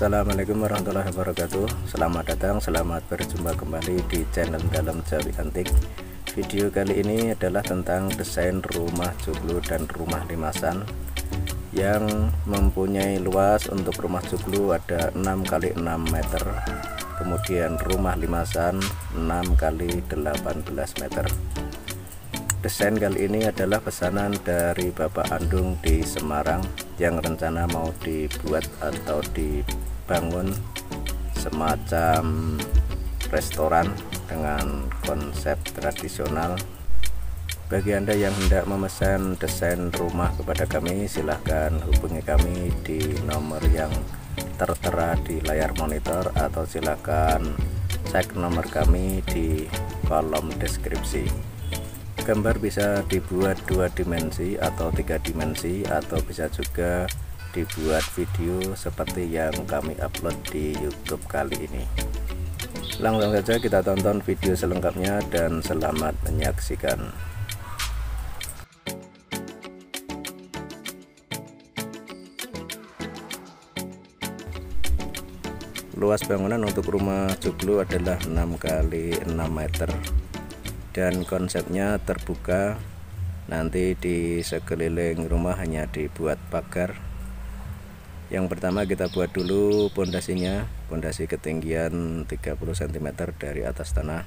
Assalamualaikum warahmatullahi wabarakatuh. Selamat datang, selamat berjumpa kembali di channel Dalam Jawi Antik. Video kali ini adalah tentang desain rumah joglo dan rumah limasan yang mempunyai luas. Untuk rumah joglo ada 6 x 6 meter, kemudian rumah limasan 6 x 18 meter. Desain kali ini adalah pesanan dari Bapak Andung di Semarang yang rencana mau dibuat atau dibangun semacam restoran dengan konsep tradisional. Bagi Anda yang hendak memesan desain rumah kepada kami, silahkan hubungi kami di nomor yang tertera di layar monitor, atau silahkan cek nomor kami di kolom deskripsi. Gambar bisa dibuat 2 dimensi atau 3 dimensi, atau bisa juga dibuat video seperti yang kami upload di YouTube kali ini. Langsung saja kita tonton video selengkapnya dan selamat menyaksikan. Luas bangunan untuk rumah joglo adalah 6 x 6 meter dan konsepnya terbuka. Nanti di sekeliling rumah hanya dibuat pagar. Yang pertama kita buat dulu pondasinya, pondasi ketinggian 30 cm dari atas tanah.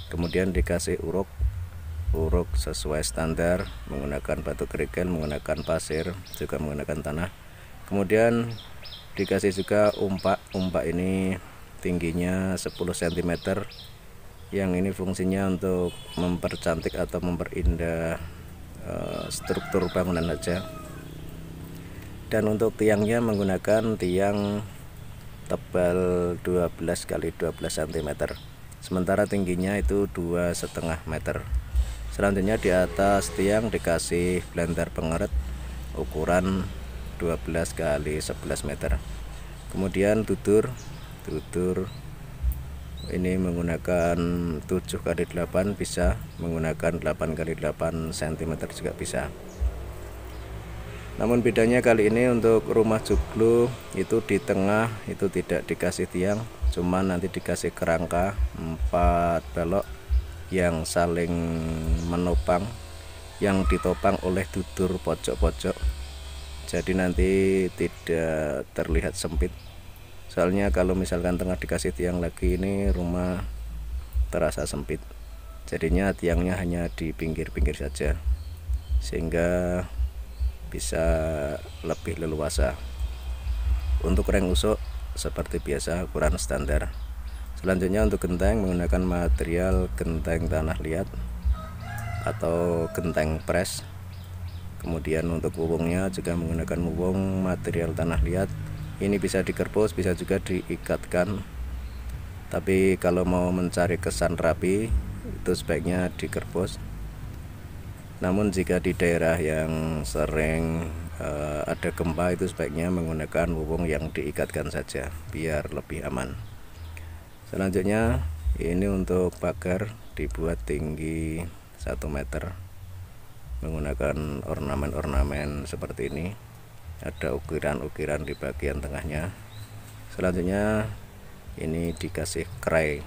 Kemudian dikasih uruk sesuai standar, menggunakan batu kerikil, menggunakan pasir, juga menggunakan tanah. Kemudian dikasih juga umpak ini tingginya 10 cm, yang ini fungsinya untuk mempercantik atau memperindah struktur bangunan saja. Dan untuk tiangnya menggunakan tiang tebal 12 x 12 cm, sementara tingginya itu 2,5 meter. Selanjutnya di atas tiang dikasih blender pengaret ukuran 12 x 11 meter. Kemudian tutur ini menggunakan 7 x 8 bisa, menggunakan 8 x 8 cm juga bisa. Namun bedanya kali ini untuk rumah joglo itu di tengah itu tidak dikasih tiang, cuman nanti dikasih kerangka 4 balok yang saling menopang, yang ditopang oleh tutur pojok-pojok. Jadi nanti tidak terlihat sempit. Soalnya kalau misalkan tengah dikasih tiang lagi, ini rumah terasa sempit. Jadinya tiangnya hanya di pinggir-pinggir saja, sehingga bisa lebih leluasa. Untuk reng usuk seperti biasa, ukuran standar. Selanjutnya untuk genteng menggunakan material genteng tanah liat atau genteng pres. Kemudian untuk wuwungnya juga menggunakan wuwung material tanah liat. Ini bisa dikerbos, bisa juga diikatkan. Tapi kalau mau mencari kesan rapi, itu sebaiknya dikerbos. Namun jika di daerah yang sering ada gempa, itu sebaiknya menggunakan wuwung yang diikatkan saja biar lebih aman. Selanjutnya ini untuk pagar dibuat tinggi 1 meter menggunakan ornamen-ornamen seperti ini. Ada ukiran-ukiran di bagian tengahnya. Selanjutnya ini dikasih kray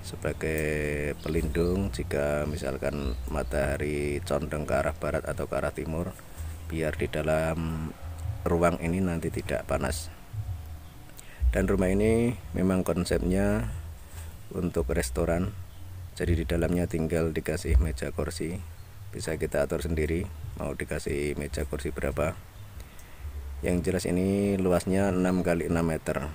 sebagai pelindung jika misalkan matahari condong ke arah barat atau ke arah timur, biar di dalam ruang ini nanti tidak panas. Dan rumah ini memang konsepnya untuk restoran, jadi di dalamnya tinggal dikasih meja kursi, bisa kita atur sendiri mau dikasih meja kursi berapa. Yang jelas ini luasnya 6 x 6 meter.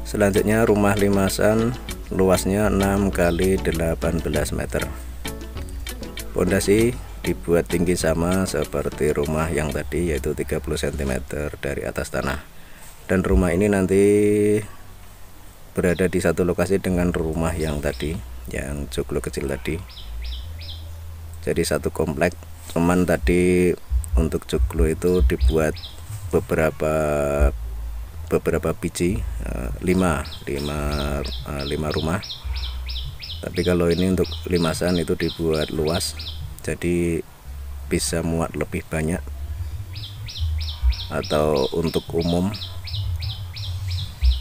Selanjutnya rumah limasan luasnya 6 x 18 meter. Pondasi dibuat tinggi sama seperti rumah yang tadi, yaitu 30 cm dari atas tanah. Dan rumah ini nanti berada di satu lokasi dengan rumah yang tadi, yang joglo kecil tadi. Jadi satu komplek, cuman tadi untuk joglo itu dibuat beberapa biji, 5 rumah. Tapi kalau ini untuk limasan itu dibuat luas, jadi bisa muat lebih banyak. Atau untuk umum,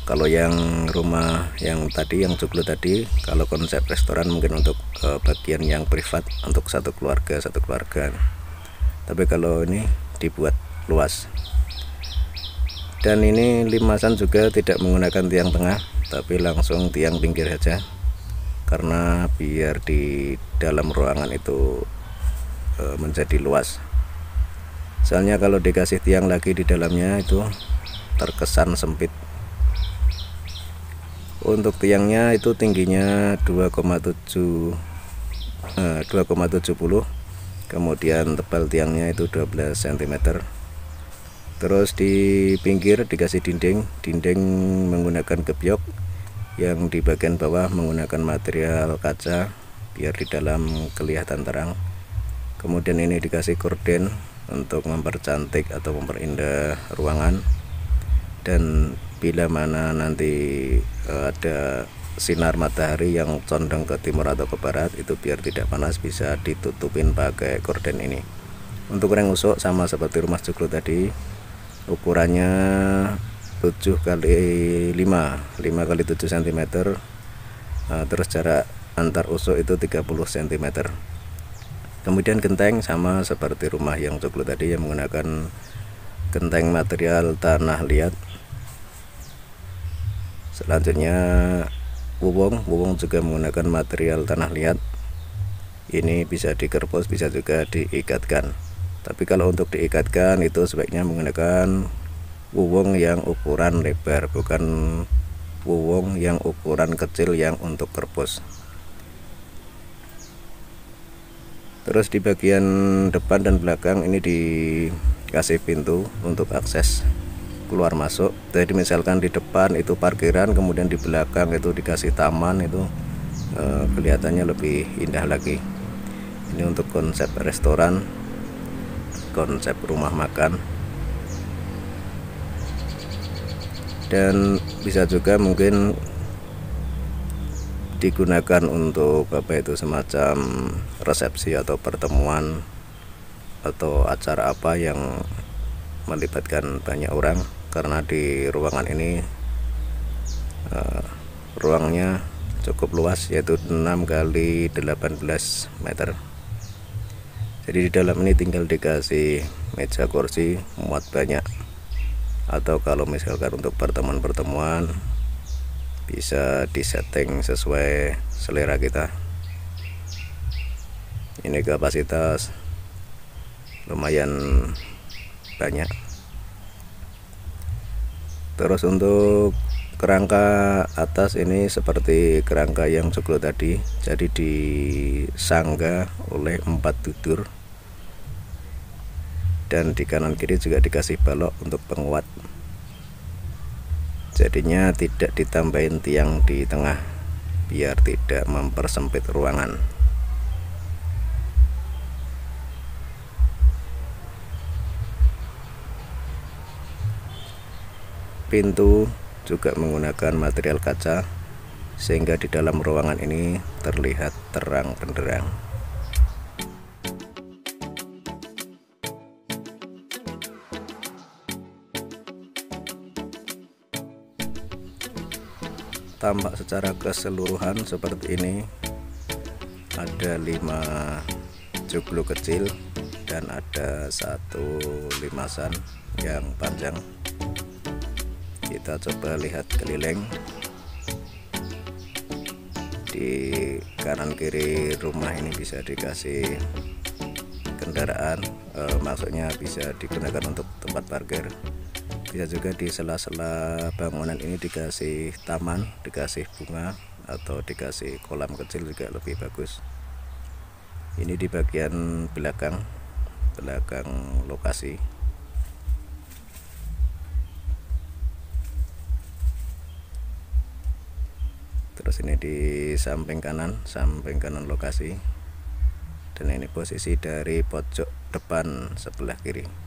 kalau yang rumah yang tadi, yang joglo tadi, kalau konsep restoran mungkin untuk bagian yang privat, untuk satu keluarga. Tapi kalau ini dibuat luas. Dan ini limasan juga tidak menggunakan tiang tengah, tapi langsung tiang pinggir saja, karena biar di dalam ruangan itu menjadi luas. Soalnya kalau dikasih tiang lagi di dalamnya itu terkesan sempit. Untuk tiangnya itu tingginya 2,70, kemudian tebal tiangnya itu 12 cm. Terus di pinggir dikasih dinding menggunakan gebyok, yang di bagian bawah menggunakan material kaca biar di dalam kelihatan terang. Kemudian ini dikasih gorden untuk mempercantik atau memperindah ruangan. Dan bila mana nanti ada sinar matahari yang condong ke timur atau ke barat, itu biar tidak panas bisa ditutupin pakai gorden ini. Untuk reng usuk sama seperti rumah joglo tadi, ukurannya 7 x 5 x 7 cm. Terus jarak antar usuk itu 30 cm. Kemudian genteng sama seperti rumah yang joglo tadi, yang menggunakan genteng material tanah liat. Selanjutnya wuwung juga menggunakan material tanah liat. Ini bisa dikerbos, bisa juga diikatkan. Tapi kalau untuk diikatkan itu sebaiknya menggunakan wuwung yang ukuran lebar, bukan wuwung yang ukuran kecil yang untuk kerbos. Terus di bagian depan dan belakang ini dikasih pintu untuk akses keluar masuk. Jadi misalkan di depan itu parkiran, kemudian di belakang itu dikasih taman, itu kelihatannya lebih indah lagi. Ini untuk konsep restoran, konsep rumah makan. Dan bisa juga mungkin digunakan untuk semacam resepsi atau pertemuan atau acara apa yang melibatkan banyak orang, karena di ruangan ini ruangnya cukup luas, yaitu 6 x 18 meter. Jadi di dalam ini tinggal dikasih meja kursi muat banyak, atau kalau misalkan untuk pertemuan-pertemuan bisa disetting sesuai selera kita. Ini kapasitas lumayan banyak. Terus untuk kerangka atas ini seperti kerangka yang joglo tadi, jadi disangga oleh 4 dudur, dan di kanan kiri juga dikasih balok untuk penguat. Jadinya tidak ditambahin tiang di tengah biar tidak mempersempit ruangan. Pintu juga menggunakan material kaca, sehingga di dalam ruangan ini terlihat terang benderang. Tampak secara keseluruhan seperti ini. Ada 5 joglo kecil dan ada 1 limasan yang panjang. Kita coba lihat keliling. Di kanan kiri rumah ini bisa dikasih kendaraan, maksudnya bisa digunakan untuk tempat parkir. Bisa juga di sela-sela bangunan ini dikasih taman, dikasih bunga, atau dikasih kolam kecil juga lebih bagus. Ini di bagian belakang lokasi. terus ini di samping kanan lokasi, dan ini posisi dari pojok depan sebelah kiri.